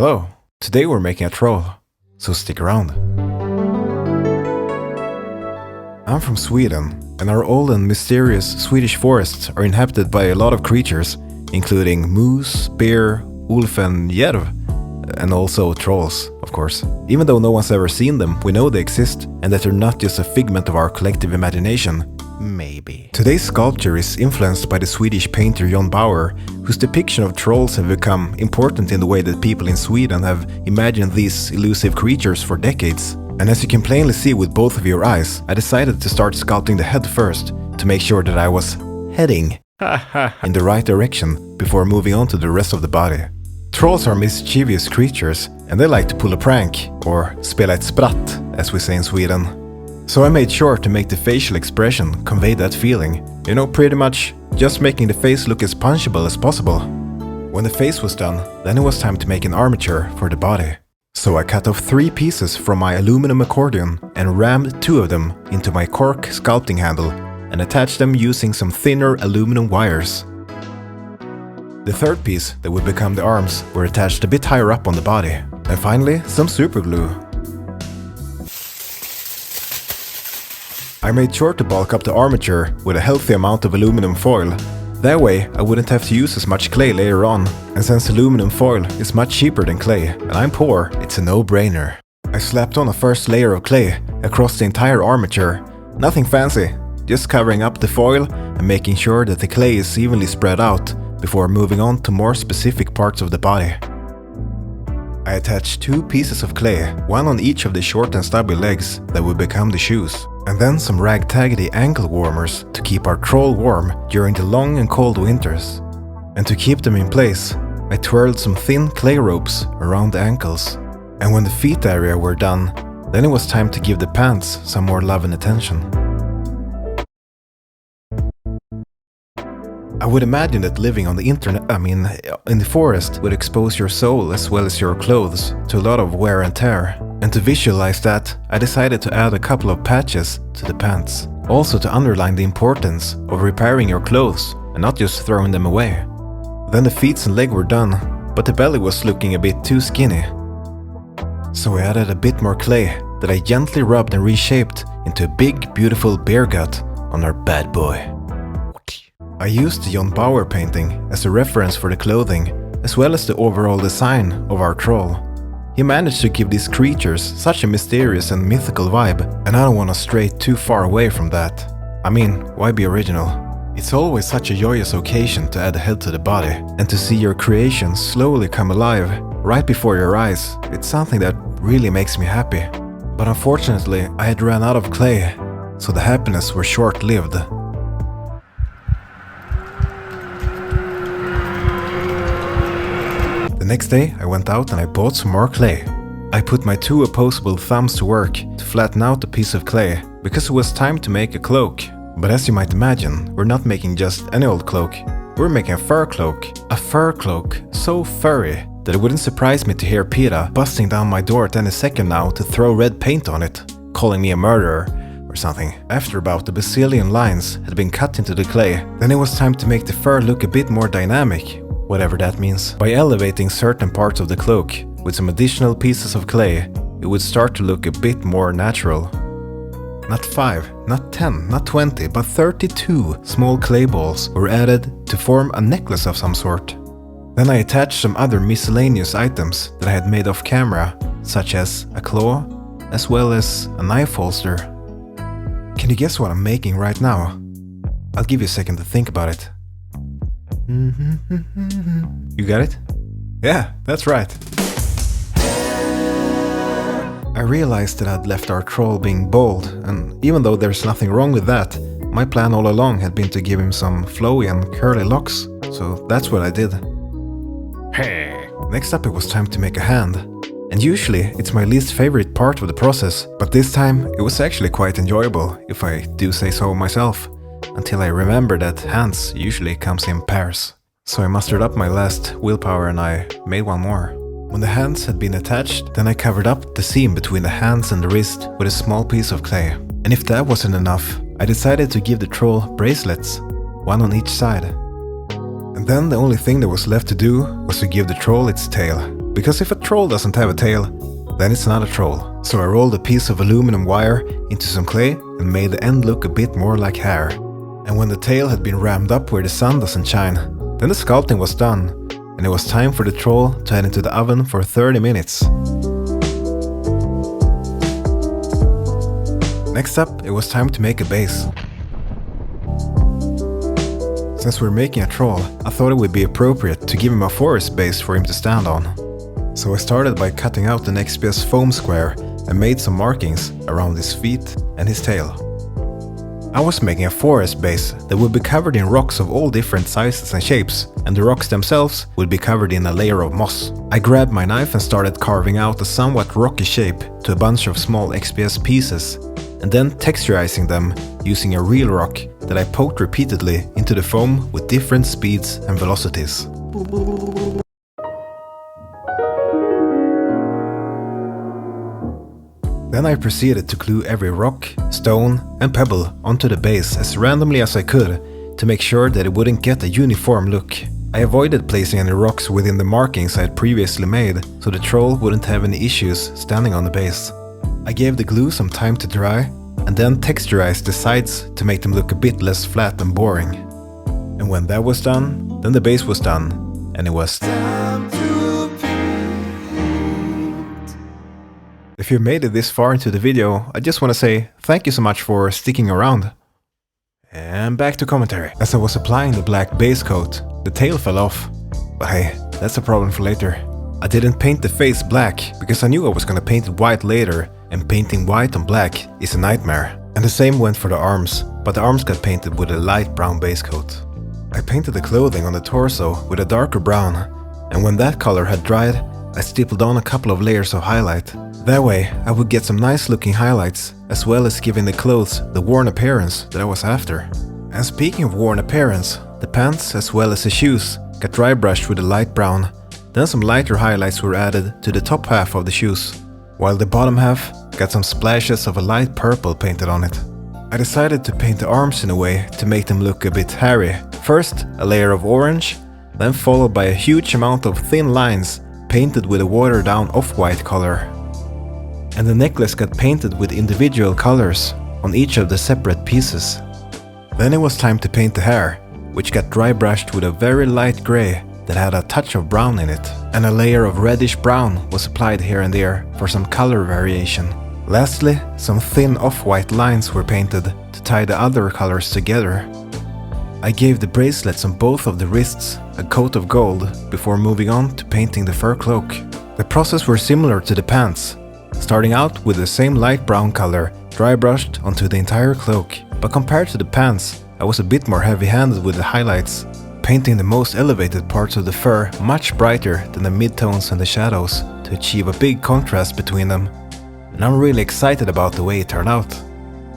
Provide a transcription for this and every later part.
Hello, today we're making a troll, so stick around. I'm from Sweden, and our old and mysterious Swedish forests are inhabited by a lot of creatures, including moose, bear, wolf and järv, and also trolls, of course. Even though no one's ever seen them, we know they exist, and that they're not just a figment of our collective imagination. Maybe. Today's sculpture is influenced by the Swedish painter John Bauer, whose depiction of trolls have become important in the way that people in Sweden have imagined these elusive creatures for decades. And as you can plainly see with both of your eyes, I decided to start sculpting the head first, to make sure that I was heading in the right direction before moving on to the rest of the body. Trolls are mischievous creatures, and they like to pull a prank, or spela ett spratt, as we say in Sweden. So I made sure to make the facial expression convey that feeling. You know, pretty much just making the face look as punchable as possible. When the face was done, then it was time to make an armature for the body. So I cut off 3 pieces from my aluminum accordion and rammed 2 of them into my cork sculpting handle and attached them using some thinner aluminum wires. The 3rd piece that would become the arms were attached a bit higher up on the body. And finally, some super glue. I made sure to bulk up the armature with a healthy amount of aluminum foil. That way I wouldn't have to use as much clay later on, and since aluminum foil is much cheaper than clay, and I'm poor, it's a no-brainer. I slapped on a first layer of clay across the entire armature. Nothing fancy, just covering up the foil and making sure that the clay is evenly spread out before moving on to more specific parts of the body. I attached 2 pieces of clay, one on each of the short and stubby legs that would become the shoes. And then some ragtaggedy ankle warmers to keep our troll warm during the long and cold winters. And to keep them in place, I twirled some thin clay ropes around the ankles. And when the feet area were done, then it was time to give the pants some more love and attention. I would imagine that living on the in the forest would expose your soul as well as your clothes to a lot of wear and tear. And to visualize that, I decided to add a couple of patches to the pants. Also to underline the importance of repairing your clothes and not just throwing them away. Then the feet and leg were done, but the belly was looking a bit too skinny. So I added a bit more clay that I gently rubbed and reshaped into a big, beautiful bear gut on our bad boy. I used the John Bauer painting as a reference for the clothing, as well as the overall design of our troll. He managed to give these creatures such a mysterious and mythical vibe, and I don't want to stray too far away from that. I mean, why be original? It's always such a joyous occasion to add a head to the body, and to see your creation slowly come alive right before your eyes. It's something that really makes me happy. But unfortunately, I had run out of clay, so the happiness was short-lived. The next day I went out and I bought some more clay. I put my 2 opposable thumbs to work to flatten out a piece of clay, because it was time to make a cloak. But as you might imagine, we're not making just any old cloak. We're making a fur cloak. A fur cloak so furry that it wouldn't surprise me to hear PETA busting down my door at any second now to throw red paint on it, calling me a murderer or something. After about a bazillion lines had been cut into the clay, then it was time to make the fur look a bit more dynamic. Whatever that means. By elevating certain parts of the cloak with some additional pieces of clay, it would start to look a bit more natural. Not 5, not 10, not 20, but 32 small clay balls were added to form a necklace of some sort. Then I attached some other miscellaneous items that I had made off camera, such as a claw, as well as a knife holster. Can you guess what I'm making right now? I'll give you a second to think about it. You got it? Yeah, that's right. I realized that I'd left our troll being bold, and even though there's nothing wrong with that, my plan all along had been to give him some flowy and curly locks, so that's what I did. Next up it was time to make a hand. And usually it's my least favorite part of the process, but this time it was actually quite enjoyable, if I do say so myself. Until I remembered that hands usually comes in pairs. So I mustered up my last willpower and I made one more. When the hands had been attached, then I covered up the seam between the hands and the wrist with a small piece of clay. And if that wasn't enough, I decided to give the troll bracelets, one on each side. And then the only thing that was left to do was to give the troll its tail, because if a troll doesn't have a tail, then it's not a troll. So I rolled a piece of aluminum wire into some clay and made the end look a bit more like hair. And when the tail had been rammed up where the sun doesn't shine, then the sculpting was done, and it was time for the troll to head into the oven for 30 minutes. Next up, it was time to make a base. Since we're making a troll, I thought it would be appropriate to give him a forest base for him to stand on. So I started by cutting out an XPS foam square and made some markings around his feet and his tail. I was making a forest base that would be covered in rocks of all different sizes and shapes, and the rocks themselves would be covered in a layer of moss. I grabbed my knife and started carving out a somewhat rocky shape to a bunch of small XPS pieces, and then texturizing them using a real rock that I poked repeatedly into the foam with different speeds and velocities. Then I proceeded to glue every rock, stone and pebble onto the base as randomly as I could to make sure that it wouldn't get a uniform look. I avoided placing any rocks within the markings I had previously made so the troll wouldn't have any issues standing on the base. I gave the glue some time to dry and then texturized the sides to make them look a bit less flat and boring. And when that was done, then the base was done and it was time to paint. If you made it this far into the video, I just want to say thank you so much for sticking around. And back to commentary. As I was applying the black base coat, the tail fell off. But hey, that's a problem for later. I didn't paint the face black because I knew I was gonna paint it white later, and painting white on black is a nightmare. And the same went for the arms, but the arms got painted with a light brown base coat. I painted the clothing on the torso with a darker brown, and when that color had dried, I stippled on a couple of layers of highlight. That way I would get some nice looking highlights, as well as giving the clothes the worn appearance that I was after. And speaking of worn appearance, the pants as well as the shoes got dry brushed with a light brown. Then some lighter highlights were added to the top half of the shoes, while the bottom half got some splashes of a light purple painted on it. I decided to paint the arms in a way to make them look a bit hairy. First a layer of orange, then followed by a huge amount of thin lines painted with a watered down off-white color. And the necklace got painted with individual colors on each of the separate pieces. Then it was time to paint the hair, which got dry brushed with a very light grey that had a touch of brown in it, and a layer of reddish brown was applied here and there for some color variation. Lastly, some thin off-white lines were painted to tie the other colors together. I gave the bracelets on both of the wrists a coat of gold before moving on to painting the fur cloak. The process was similar to the pants, starting out with the same light brown color dry brushed onto the entire cloak, but compared to the pants, I was a bit more heavy-handed with the highlights, painting the most elevated parts of the fur much brighter than the midtones and the shadows to achieve a big contrast between them. And I'm really excited about the way it turned out.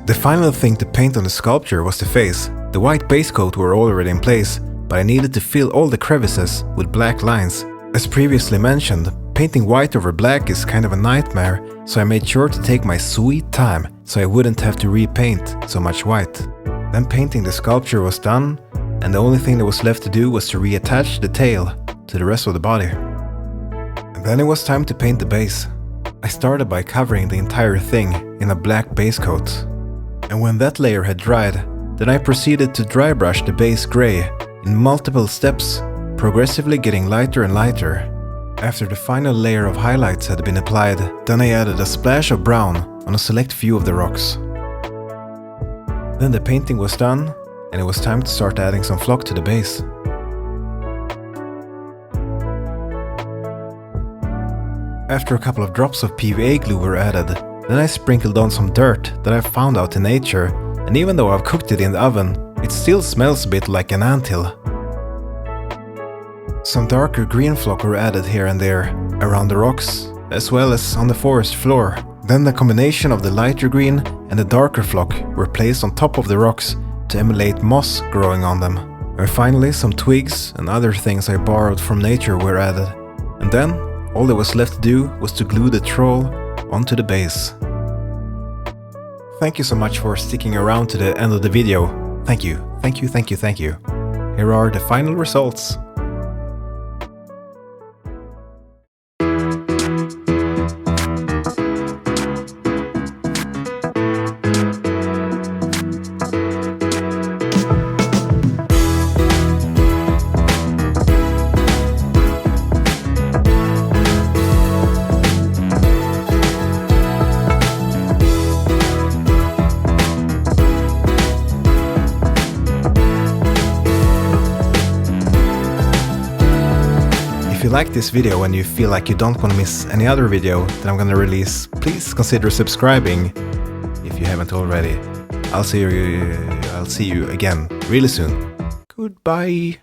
The final thing to paint on the sculpture was the face. The white base coat were already in place, but I needed to fill all the crevices with black lines. As previously mentioned, painting white over black is kind of a nightmare, so I made sure to take my sweet time so I wouldn't have to repaint so much white. Then painting the sculpture was done, and the only thing that was left to do was to reattach the tail to the rest of the body. And then it was time to paint the base. I started by covering the entire thing in a black base coat. And when that layer had dried, then I proceeded to dry brush the base grey in multiple steps, progressively getting lighter and lighter. After the final layer of highlights had been applied, then I added a splash of brown on a select few of the rocks. Then the painting was done, and it was time to start adding some flock to the base. After a couple of drops of PVA glue were added, then I sprinkled on some dirt that I found out in nature, and even though I've cooked it in the oven, it still smells a bit like an anthill. Some darker green flock were added here and there, around the rocks, as well as on the forest floor. Then the combination of the lighter green and the darker flock were placed on top of the rocks to emulate moss growing on them. And finally some twigs and other things I borrowed from nature were added. And then all that was left to do was to glue the troll onto the base. Thank you so much for sticking around to the end of the video. Thank you, thank you, thank you, thank you. Here are the final results. you like this video and you feel like you don't want to miss any other video that I'm gonna release, please consider subscribing if you haven't already. I'll see you again really soon. Goodbye.